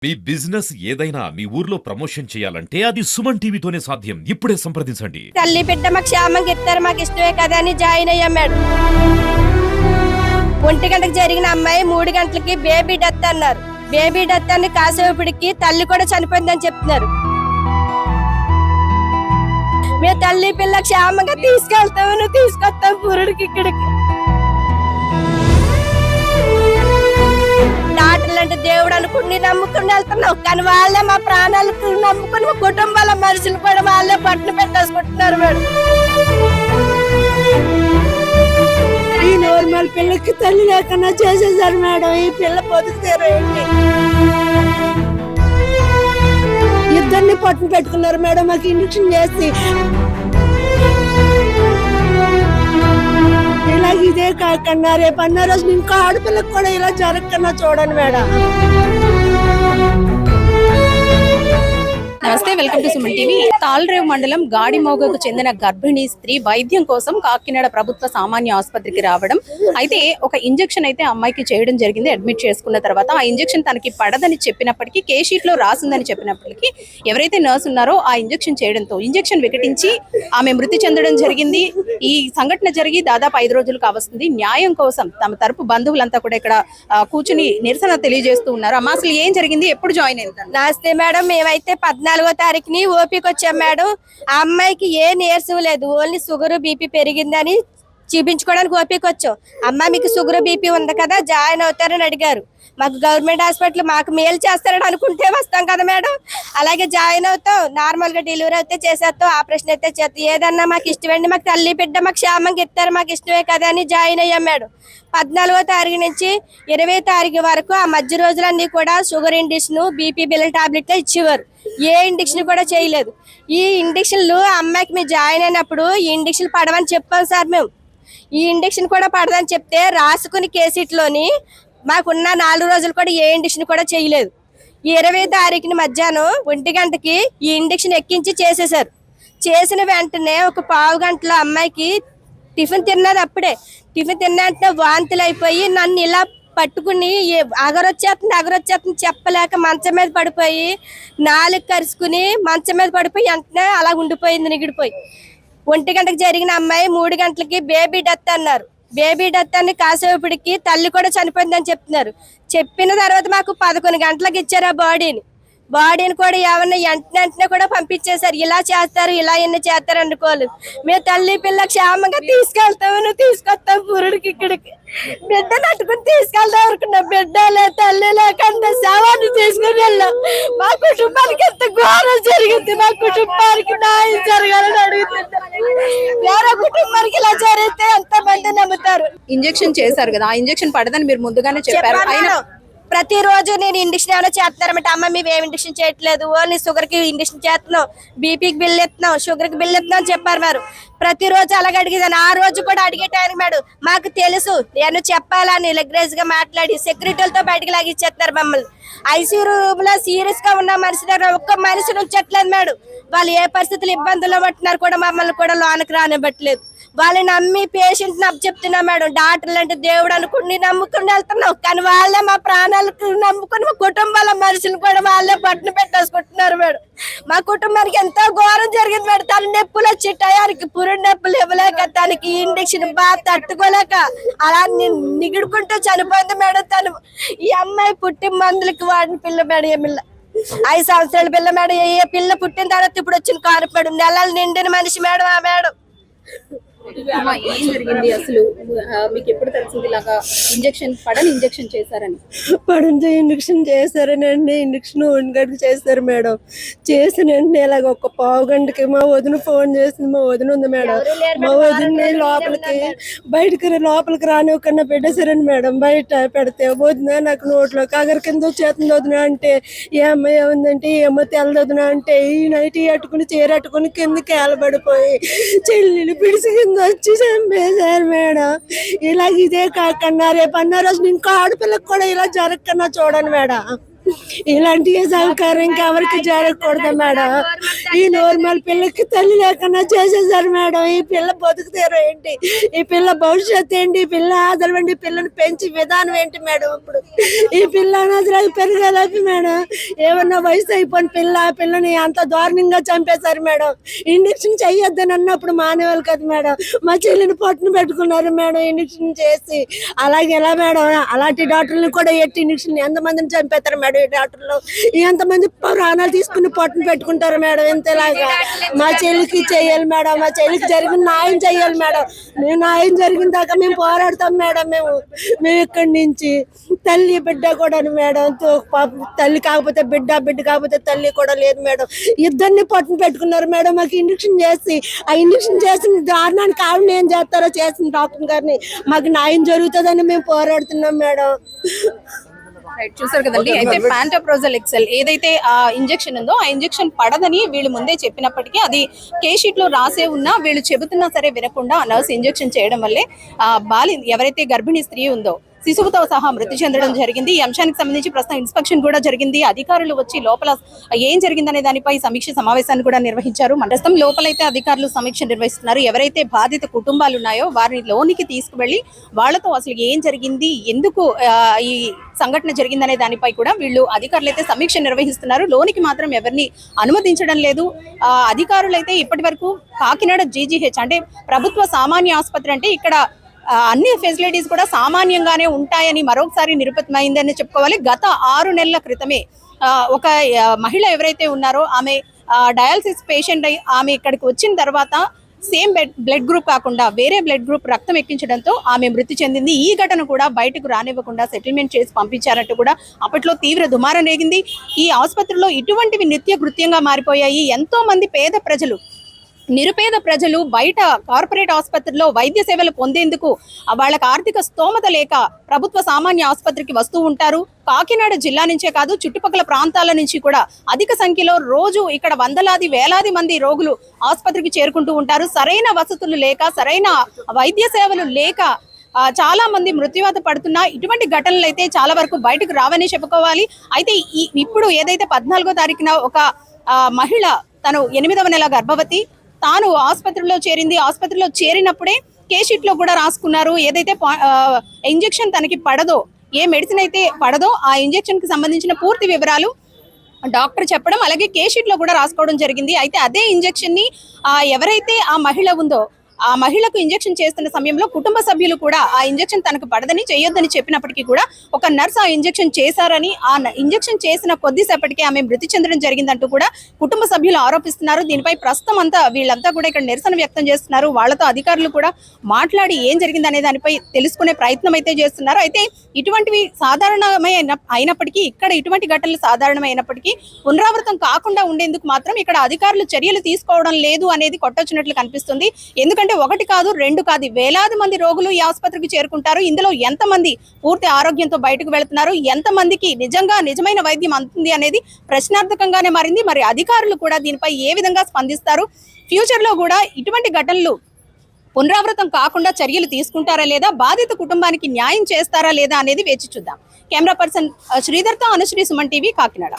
మీ business ఏదైనా మీ ఊర్లో promotion చేయాలంటే అది సుమన్ టీవీతోనే సాధ్యం. ఇప్పుడే సంప్రదించండి. తల్లి బిడ్డ మాకు క్షేమంగా ఇస్తారు, మాకు ఇష్టమే కదా అని జాయిన్ అయ్యాం మేడం. 1 గంటకు జరిగిన అమ్మాయి 3 గంటలకి బేబీ డెత్ అన్నారు. బేబీ డెత్ అని కాసేపటికి తల్లి కూడా చనిపోయిందని చెప్తున్నారు. మేము తల్లి పిల్ల క్షేమంగా తీసుకెళ్తాము, తీసుకొస్తాం పురుడికి ఇక్కడికి. డాక్టర్లు అంటే దేవుడు అనుకుని నమ్ముకుని వెళ్తున్నాం, కానీ వాళ్ళే మా ప్రాణాలకు నమ్ముకుని మా కుటుంబాల మనుషులు కూడా వాళ్ళే పట్టును పెట్టేసుకుంటున్నారు మేడం. ఈ నార్మల్ పిల్లకి తల్లి లేకుండా చేసేసారు మేడం. ఈ పిల్ల బతుకుతారు ఏంటి? ఇద్దరిని పట్టును పెట్టుకున్నారు మేడం మాకు ఇంజక్షన్ చేసి. ఇలా ఇదే కాకుండా రేపు అన్న రోజు ఇంకా ఆడపిల్లకు కూడా ఇలా జరగకుండా చూడండి మేడం. నమస్తే, వెల్కమ్ టు సుమన్ టీవీ. తాళ్రేవు మండలం గాడిమోగకు చెందిన గర్భిణీ స్త్రీ వైద్యం కోసం కాకినాడ ప్రభుత్వ సామాన్య ఆసుపత్రికి రావడం. అయితే ఒక ఇంజెక్షన్ అయితే అమ్మాయికి చేయడం జరిగింది. అడ్మిట్ చేసుకున్న తర్వాత ఆ ఇంజెక్షన్ తనకి పడదని చెప్పినప్పటికీ, కే షీట్ లో రాసిందని చెప్పినప్పటికీ ఎవరైతే నర్స్ ఉన్నారో ఆ ఇంజెక్షన్ చేయడంతో ఇంజెక్షన్ వికటించి ఆమె మృతి చెందడం జరిగింది. ఈ సంఘటన జరిగి దాదాపు 5 రోజులు కావస్తుంది. న్యాయం కోసం తమ తరపు బంధువులంతా కూడా ఇక్కడ కూర్చుని నిరసన తెలియజేస్తూ ఉన్నారు. అమ్మ, అసలు ఏం జరిగింది? ఎప్పుడు జాయిన్ అయింది? నమస్తే మేడం, మేమైతే 14వ తారీఖుని ఓపీకి వచ్చాం మేడం. ఆ అమ్మాయికి ఏ నీరసం లేదు, ఓన్లీ షుగర్ బీపీ పెరిగిందని చూపించుకోవడానికి ఓపీకి వచ్చాం. అమ్మ మీకు షుగర్ బీపీ ఉంది కదా, జాయిన్ అవుతారని అడిగారు. మాకు గవర్నమెంట్ హాస్పిటల్ మాకు మేలు చేస్తారని అనుకుంటే వస్తాం కదా మేడం. అలాగే జాయిన్ అవుతాం, నార్మల్ గా డెలివరీ అయితే చేసేస్తాం, ఆపరేషన్ అయితే చేస్తాం. ఏదన్నా మాకు ఇష్టమండి, మాకు తల్లి బిడ్డ మాకు క్షేమంగా ఇస్తారు, మాకు ఇష్టమే కదా అని జాయిన్ అయ్యాం మేడం. 14వ తారీఖు నుంచి 20వ తారీఖు వరకు ఆ మధ్య రోజులన్నీ కూడా షుగర్ ఇండిక్షన్, బీపీ బిల్లల టాబ్లెట్లు ఇచ్చేవారు. ఏ ఇండిక్షన్ కూడా చేయలేదు. ఈ ఇండిక్షన్లు అమ్మాయికి మేము జాయిన్ అయినప్పుడు ఈ ఇండిక్షన్ పడవని చెప్పాం సార్. మేము ఈ ఇండిక్షన్ కూడా పడదని చెప్తే రాసుకుని కేసీట్లోని మాకున్న 4 రోజులు కూడా ఏ ఇండిక్షన్ కూడా చేయలేదు. ఈ 20వ తారీఖుని మధ్యాహ్నం 1 గంటకి ఈ ఇండిక్షన్ ఎక్కించి చేసేసారు. చేసిన వెంటనే ఒక పావు గంటలో అమ్మాయికి టిఫిన్ తిన్నది. అప్పుడే టిఫిన్ తిన్న వెంటనే వాంతులు అయిపోయి నన్ను ఇలా పట్టుకుని అగరొచ్చేస్తుంది చెప్పలేక మంచం మీద పడిపోయి 4 కరుచుకుని మంచం మీద పడిపోయి వెంటనే అలా ఉండిపోయింది, నిగిడిపోయి. 1 గంటకు జరిగిన అమ్మాయి 3 గంటలకి బేబీ డెత్ అన్నారు. బేబీ డెత్ అని కాసేపటికి తల్లి కూడా చనిపోయిందని చెప్తున్నారు. చెప్పిన తర్వాత మాకు 11 గంటలకు ఇచ్చారు ఆ బాడీని కూడా ఏమన్నా వెంటనే కూడా పంపించేశారు. ఇలా చేస్తారు, ఇలా ఎన్ని చేస్తారు అనుకోలేదు. మేము తల్లి పిల్ల క్షేమంగా తీసుకెళ్తాము, తీసుకొస్తాం పురుడికి ఇక్కడికి. బిడ్డ నట్టుకుని తీసుకెళ్దాం అనుకున్నా, బిడ్డ లే తల్లి లేకుండా శవాన్ని తీసుకుని వెళ్ళాం. మా కుటుంబానికి ఎంత ఘోరం జరిగింది, మా కుటుంబానికి న్యాయం జరగాలని అడుగుతుంది. వేరే కుటుంబానికి ఇలా జరిగితే ఎంత మంది నమ్ముతారు? ఇంజెక్షన్ చేశారు కదా, ఆ ఇంజెక్షన్ పడదని మీరు ముందుగానే చెప్పారు. ప్రతిరోజు నేను ఇండిక్షన్ ఏమైనా చేస్తున్నారంటే, అమ్మ మేము ఏమి ఇండిక్షన్ చేయట్లేదు, ఓన్లీ షుగర్ కి ఇండిక్షన్ చేస్తున్నాం, బీపీకి బిల్ ఎత్తున్నాం, షుగర్ కి బిల్ ఎత్తున్నాం అని చెప్పారు మేడం. ప్రతిరోజు అలాగే అడిగేదాన్ని. ఆ రోజు కూడా అడిగేటానికి మేడం మాకు తెలుసు నేను చెప్పాలని లెగ్రేజ్ గా మాట్లాడి సెక్యూరిటీలతో బయటకు లాగిచ్చేస్తున్నారు మమ్మల్ని. ఐసీయూ రూమ్ లో సీరియస్ గా ఉన్న మనిషి దగ్గర ఒక్క మనిషి ఉంచట్లేదు మేడం. వాళ్ళు ఏ పరిస్థితులు ఇబ్బందుల్లో పట్టినారు కూడా మమ్మల్ని కూడా లోనికి రానివ్వట్లేదు. వాళ్ళని నమ్మి పేషెంట్ నమ్మి చెప్తున్నా మేడం. డాక్టర్లు అంటే దేవుడు అనుకుని నమ్ముకుని వెళ్తున్నాం, కానీ వాళ్ళే మా ప్రాణాలకు నమ్ముకుని మా కుటుంబాల మనుషులు కూడా వాళ్ళే పట్టును పెట్టేసుకుంటున్నారు మేడం. మా కుటుంబానికి ఎంతో ఘోరం జరిగింది మేడం. తన నొప్పులు వచ్చి టయానికి పురుడు నొప్పులు ఇవ్వలేక, తనకి ఇండిక్షన్ బాగా తట్టుకోలేక అలా నిగిడుకుంటూ చనిపోయింది మేడం తను. ఈ అమ్మాయి పుట్టి మందులకి వాడిన పిల్ల మేడం. ఏ పిల్ల 5 సంవత్సరాల పిల్ల మేడం. ఏ పిల్ల పుట్టిన తర్వాత ఇప్పుడు వచ్చిన కారు మేడం. నెలలు నిండిన మనిషి మేడం ఆ మేడం. ఏం జరిగింది అసలు? మీకు ఎప్పుడు తెలిసింది ఇలాగా ఇంజెక్షన్ చేశారని? ఇంజక్షన్ చేశారనండి. ఇంజక్షన్ 1 గంటకు చేశారు మేడం. చేసిన వెంటనే ఇలాగ ఒక పావు గంటకి మా వదిన ఫోన్ చేసింది. మా వదిన ఉంది మేడం. మా వదిన లోపలికి రానివ్వకుండా పెట్టేశారండి మేడం. బయట పెడితే వదిన నాకు నోట్లో కగర కింద వచ్చేస్తుంది వదిన అంటే, ఏ అమ్మాయి ఏముందంటే ఏమో తెల్లదొదిన అంటే, ఈ నైట్ అట్టుకుని చీరట్టుకుని కిందకి ఏలబడిపోయి చెల్లెలు పిడిసి కింద వచ్చి చంపేశారు మేడం. ఇలా ఇదే కాకుండా రేపు అన్న రోజు ఇంకా ఆడపిల్లకు కూడా ఇలా జరగకుండా చూడండి మేడం. ఇలాంటి సహకారం ఇంకెవరికి జరగకూడదు మేడం. ఈ నార్మల్ పిల్లకి తల్లి లేకుండా చేసేసారు మేడం. ఈ పిల్ల బతుకుతారు ఏంటి, ఈ పిల్ల భవిష్యత్తు ఏంటి, ఈ పిల్ల ఆదరణ ఏంటి, పిల్లని పెంచి విధానం ఏంటి మేడం. ఇప్పుడు ఈ పిల్ల అనాథరాలు పెరగలేపి మేడం. ఏమన్నా వయసు అయిపోయిన పిల్లని అంత దారుణంగా చంపేశారు మేడం. ఇంజక్షన్ చెయ్యొద్దని అన్నప్పుడు మానేవాళ్ళు కదా మేడం. మా చెల్లిని పొట్టును పెట్టుకున్నారు మేడం ఇంజక్షన్ చేసి. అలాగే ఎలా మేడం, అలాంటి డాక్టర్లు కూడా ఎట్టి ఇంజక్షన్ ఎంతమందిని చంపేస్తారు మేడం. ఈ డాక్టర్లు ఎంతమంది ప్రాణాలు తీసుకుని పొట్టును పెట్టుకుంటారు మేడం. ఇంతలాగా మా చెల్లికి చెయ్యాలి మేడం. మా చెల్లికి జరిగిన న్యాయం చెయ్యాలి మేడం. మేము న్యాయం జరిగిన దాకా మేము పోరాడతాం మేడం. మేము ఇక్కడి నుంచి తల్లి బిడ్డ కూడా మేడం. తల్లి కాకపోతే బిడ్డ, బిడ్డ కాకపోతే తల్లి కూడా లేదు మేడం. ఇద్దరిని పొట్టును పెట్టుకున్నారు మేడం. మాకు ఇంజక్షన్ చేసి, ఆ ఇంజక్షన్ చేసిన దారుణానికి ఆవిడ ఏం చేస్తారో చేసిన డాక్టర్ గారిని మాకు న్యాయం జరుగుతుందని మేము పోరాడుతున్నాం మేడం. చూసారు కదండి. అయితే ప్యాంటోప్రోజల్ ఎక్సెల్ ఏదైతే ఆ ఇంజెక్షన్ ఉందో ఆ ఇంజెక్షన్ పడదని వీళ్ళు ముందే చెప్పినప్పటికీ అది కేస్ షీట్ లో రాసే ఉన్నా వీళ్ళు చెబుతున్నా సరే వినకుండా నర్స్ ఇంజెక్షన్ చేయడం వల్లే ఎవరైతే గర్భిణీ స్త్రీ ఉందో శిశువుతో సహా మృతి చెందడం జరిగింది. ఈ అంశానికి సంబంధించి ప్రస్తుతం ఇన్స్పెక్షన్ కూడా జరిగింది. అధికారులు వచ్చి లోపల ఏం జరిగిందనే దానిపై సమీక్ష సమావేశాన్ని కూడా నిర్వహించారు. ప్రస్తుతం లోపలైతే అధికారులు సమీక్ష నిర్వహిస్తున్నారు. ఎవరైతే బాధిత కుటుంబాలు ఉన్నాయో వారిని లోనికి తీసుకువెళ్లి వాళ్లతో అసలు ఏం జరిగింది, ఎందుకు ఈ సంఘటన జరిగిందనే దానిపై కూడా వీళ్ళు అధికారులు అయితే సమీక్ష నిర్వహిస్తున్నారు. లోనికి మాత్రం ఎవరిని అనుమతించడం లేదు. అధికారులు అయితే ఇప్పటి వరకు కాకినాడ జీజీహెచ్ అంటే ప్రభుత్వ సామాన్య ఆసుపత్రి అంటే ఇక్కడ అన్ని ఫెసిలిటీస్ కూడా సామాన్యంగానే ఉంటాయని మరొకసారి నిరూపితమైందని చెప్పుకోవాలి. గత 6 నెలల క్రితమే ఒక మహిళ ఎవరైతే ఉన్నారో ఆమె డయాలసిస్ పేషెంట్ అయి ఆమె ఇక్కడికి వచ్చిన తర్వాత సేమ్ బ్లడ్ గ్రూప్ కాకుండా వేరే బ్లడ్ గ్రూప్ రక్తం ఎక్కించడంతో ఆమె మృతి చెందింది. ఈ ఘటన కూడా బయటకు రానివ్వకుండా సెటిల్మెంట్ చేసి పంపించారంటూ కూడా అప్పట్లో తీవ్ర దుమారం రేగింది. ఈ ఆసుపత్రిలో ఇటువంటివి నిత్య కృత్యంగా మారిపోయాయి. ఎంతో మంది పేద ప్రజలు, నిరుపేద ప్రజలు బయట కార్పొరేట్ ఆసుపత్రిలో వైద్య సేవలు పొందేందుకు వాళ్ళకి ఆర్థిక స్తోమత లేక ప్రభుత్వ సామాన్య ఆసుపత్రికి వస్తూ ఉంటారు. కాకినాడ జిల్లా నుంచే కాదు చుట్టుపక్కల ప్రాంతాల నుంచి కూడా అధిక సంఖ్యలో రోజు ఇక్కడ వందలాది వేలాది మంది రోగులు ఆసుపత్రికి చేరుకుంటూ ఉంటారు. సరైన వసతులు లేక, సరైన వైద్య సేవలు లేక చాలా మంది మృత్యువాత పడుతున్నా ఇటువంటి ఘటనలు అయితే చాలా వరకు బయటకు రావని చెప్పుకోవాలి. అయితే ఇప్పుడు ఏదైతే 14వ తారీఖున ఒక మహిళ తను 8వ నెల గర్భవతి, తాను ఆసుపత్రిలో చేరింది. ఆసుపత్రిలో చేరినప్పుడే కేస్ షీట్ లో కూడా రాసుకున్నారు. ఏదైతే ఇంజెక్షన్ తనకి పడదో, ఏ మెడిసిన్ అయితే పడదో ఆ ఇంజెక్షన్ కి సంబంధించిన పూర్తి వివరాలు డాక్టర్ చెప్పడం, అలాగే కేస్ షీట్ లో కూడా రాసుకోవడం జరిగింది. అయితే అదే ఇంజెక్షన్ ని ఎవరైతే ఆ మహిళ ఉందో ఆ మహిళకు ఇంజెక్షన్ చేస్తున్న సమయంలో కుటుంబ సభ్యులు కూడా ఆ ఇంజెక్షన్ తనకు పడదని, చేయొద్దని చెప్పినప్పటికీ కూడా ఒక నర్స్ ఆ ఇంజెక్షన్ చేశారని, ఆ ఇంజెక్షన్ చేసిన కొద్దిసేపటికి ఆమె మృతి చెందడం జరిగిందంటూ కూడా కుటుంబ సభ్యులు ఆరోపిస్తున్నారు. దీనిపై ప్రస్తుతం వీళ్ళంతా కూడా ఇక్కడ నిరసన వ్యక్తం చేస్తున్నారు. వాళ్ళతో అధికారులు కూడా మాట్లాడి ఏం జరిగిందనే దానిపై తెలుసుకునే ప్రయత్నం అయితే చేస్తున్నారు. అయితే ఇటువంటివి అయినప్పటికీ, ఇక్కడ ఇటువంటి ఘటనలు సాధారణమైనప్పటికీ పునరావృతం కాకుండా ఉండేందుకు మాత్రం ఇక్కడ అధికారులు చర్యలు తీసుకోవడం లేదు అనేది కొట్టొచ్చినట్లు కనిపిస్తుంది. ఎందుకంటే 1 కాదు 2 కాదు వేలాది మంది రోగులు ఈ ఆసుపత్రికి చేరుకుంటారు. ఇందులో ఎంతమంది పూర్తి ఆరోగ్యంతో బయటకు వెళ్తున్నారు, ఎంతమందికి నిజమైన వైద్యం అందుతుంది అనేది ప్రశ్నార్థకంగానే మారింది. మరి అధికారులు కూడా దీనిపై ఏ విధంగా స్పందిస్తారు, ఫ్యూచర్ లో కూడా ఇటువంటి ఘటనలు పునరావృతం కాకుండా చర్యలు తీసుకుంటారా లేదా, బాధిత కుటుంబానికి న్యాయం చేస్తారా లేదా అనేది వేచి చూద్దాం. కెమెరా పర్సన్ శ్రీధర్తో అనుశ్రీ, సుమన్ టీవీ, కాకినాడ.